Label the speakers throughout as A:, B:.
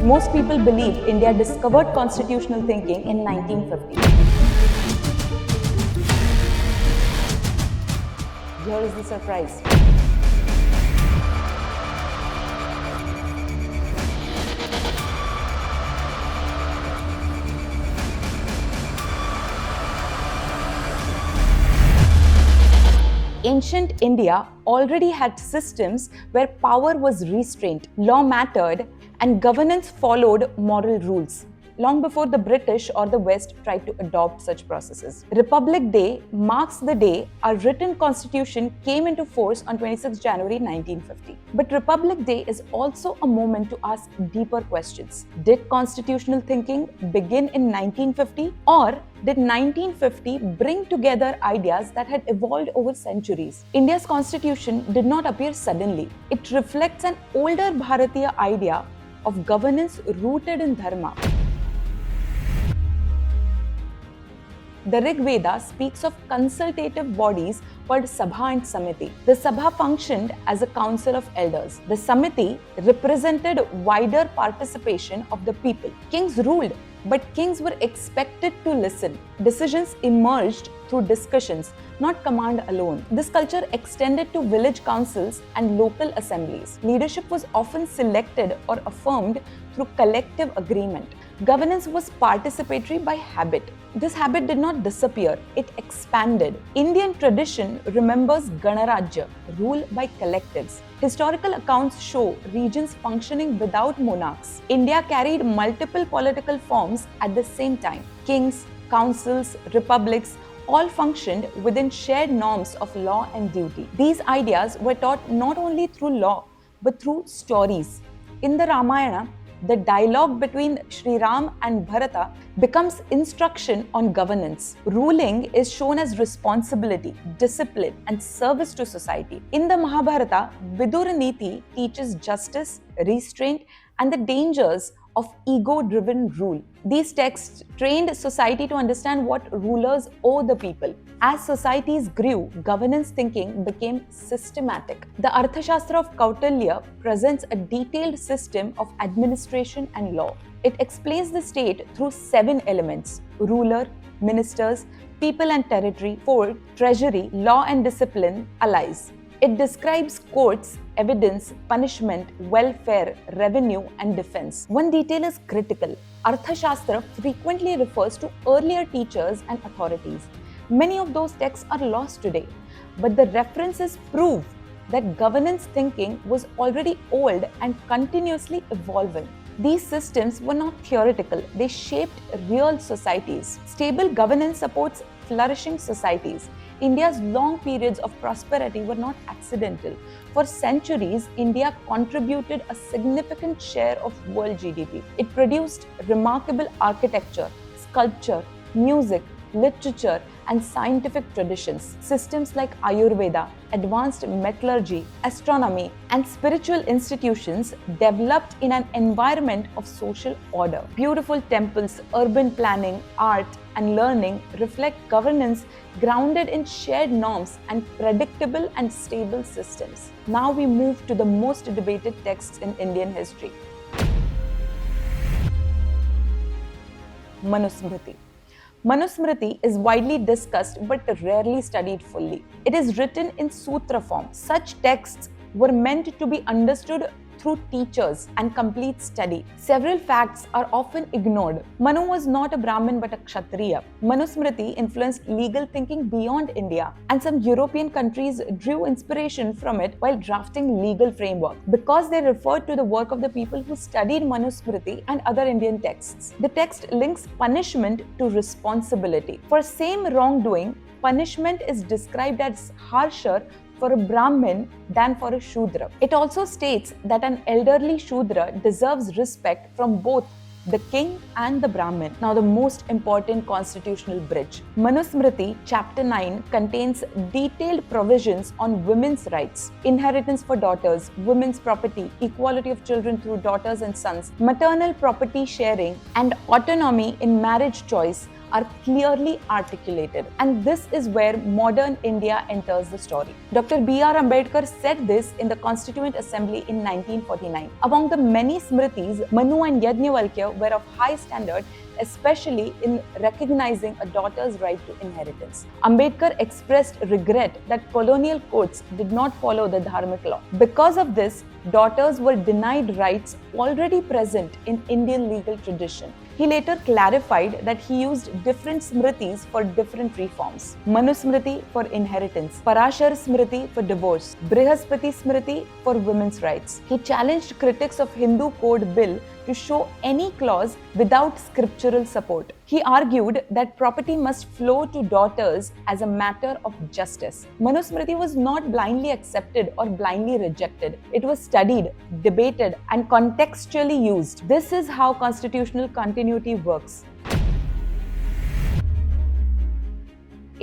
A: Most people believe India discovered constitutional thinking in 1950. Here is the surprise. Ancient India already had systems where power was restrained, law mattered, and governance followed moral rules, long before the British or the West tried to adopt such processes. Republic Day marks the day our written constitution came into force on 26 January 1950. But Republic Day is also a moment to ask deeper questions. Did constitutional thinking begin in 1950, or did 1950 bring together ideas that had evolved over centuries? India's constitution did not appear suddenly. It reflects an older Bharatiya idea of governance rooted in Dharma. The Rig Veda speaks of consultative bodies called Sabha and Samiti. The Sabha functioned as a council of elders. The Samiti represented wider participation of the people. Kings ruled, but kings were expected to listen. Decisions emerged through discussions, not command alone. This culture extended to village councils and local assemblies. Leadership was often selected or affirmed through collective agreement. Governance was participatory by habit. This habit did not disappear, it expanded. Indian tradition remembers Ganarajya, rule by collectives. Historical accounts show regions functioning without monarchs. India carried multiple political forms at the same time. Kings, councils, republics, all functioned within shared norms of law and duty. These ideas were taught not only through law, but through stories. In the Ramayana, the dialogue between Sri Ram and Bharata becomes instruction on governance. Ruling is shown as responsibility, discipline, and service to society. In the Mahabharata, Vidur Niti teaches justice, restraint, and the dangers of ego-driven rule. These texts trained society to understand what rulers owe the people. As societies grew, governance thinking became systematic. The Arthashastra of Kautilya presents a detailed system of administration and law. It explains the state through 7 elements: ruler, ministers, people and territory, fort, treasury, law and discipline, allies. It describes courts, evidence, punishment, welfare, revenue, and defense. One detail is critical. Arthashastra frequently refers to earlier teachers and authorities. Many of those texts are lost today, but the references prove that governance thinking was already old and continuously evolving. These systems were not theoretical, they shaped real societies. Stable governance supports flourishing societies. India's long periods of prosperity were not accidental. For centuries, India contributed a significant share of world GDP. It produced remarkable architecture, sculpture, music, literature, and scientific traditions. Systems like Ayurveda, advanced metallurgy, astronomy, and spiritual institutions developed in an environment of social order. Beautiful temples, urban planning, art, and learning reflect governance grounded in shared norms and predictable and stable systems. Now we move to the most debated texts in Indian history. Manusmriti. Manusmriti is widely discussed but rarely studied fully. It is written in sutra form. Such texts were meant to be understood through teachers and complete study. Several facts are often ignored. Manu was not a Brahmin but a Kshatriya. Manusmriti influenced legal thinking beyond India, and some European countries drew inspiration from it while drafting legal framework because they referred to the work of the people who studied Manusmriti and other Indian texts. The text links punishment to responsibility. For same wrongdoing, punishment is described as harsher for a Brahmin than for a Shudra. It also states that an elderly Shudra deserves respect from both the king and the Brahmin. Now, the most important constitutional bridge. Manusmriti, chapter 9, contains detailed provisions on women's rights, inheritance for daughters, women's property, equality of children through daughters and sons, maternal property sharing, and autonomy in marriage choice are clearly articulated. And this is where modern India enters the story. Dr. B.R. Ambedkar said this in the Constituent Assembly in 1949. Among the many Smritis, Manu and Yajnavalkya were of high standard, especially in recognizing a daughter's right to inheritance. Ambedkar expressed regret that colonial courts did not follow the Dharmic law. Because of this, daughters were denied rights already present in Indian legal tradition. He later clarified that he used different smritis for different reforms. Manusmriti for inheritance, Parashar Smriti for divorce, Brihaspati Smriti for women's rights. He challenged critics of Hindu Code Bill to show any clause without scriptural support. He argued that property must flow to daughters as a matter of justice. Manusmriti was not blindly accepted or blindly rejected. It was studied, debated, and contextually used. This is how constitutional continuity works.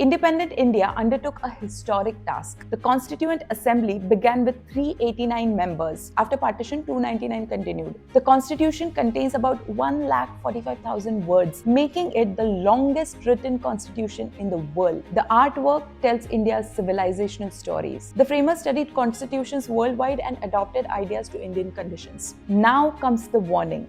A: Independent India undertook a historic task. The Constituent Assembly began with 389 members. After partition, 299 continued. The Constitution contains about 1,45,000 words, making it the longest written constitution in the world. The artwork tells India's civilizational stories. The framers studied constitutions worldwide and adopted ideas to Indian conditions. Now comes the warning.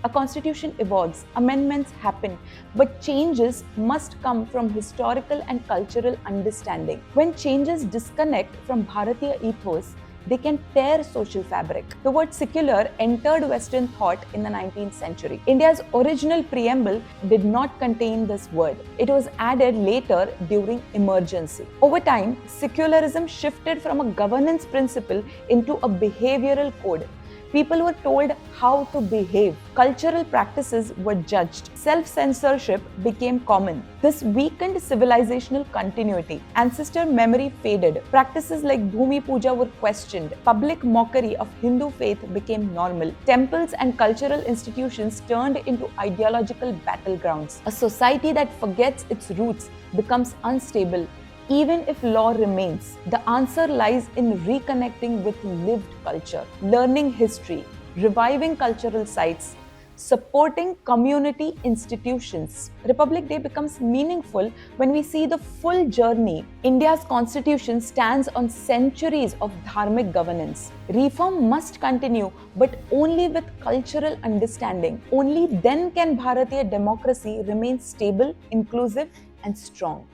A: A constitution evolves, amendments happen, but changes must come from historical and cultural understanding. When changes disconnect from Bharatiya ethos, they can tear social fabric. The word secular entered Western thought in the 19th century. India's original preamble did not contain this word. It was added later during emergency. Over time, secularism shifted from a governance principle into a behavioral code. People were told how to behave. Cultural practices were judged. Self-censorship became common. This weakened civilizational continuity. Ancestor memory faded. Practices like Bhumi Puja were questioned. Public mockery of Hindu faith became normal. Temples and cultural institutions turned into ideological battlegrounds. A society that forgets its roots becomes unstable. Even if law remains, the answer lies in reconnecting with lived culture, learning history, reviving cultural sites, supporting community institutions. Republic Day becomes meaningful when we see the full journey. India's constitution stands on centuries of dharmic governance. Reform must continue, but only with cultural understanding. Only then can Bharatiya democracy remain stable, inclusive, and strong.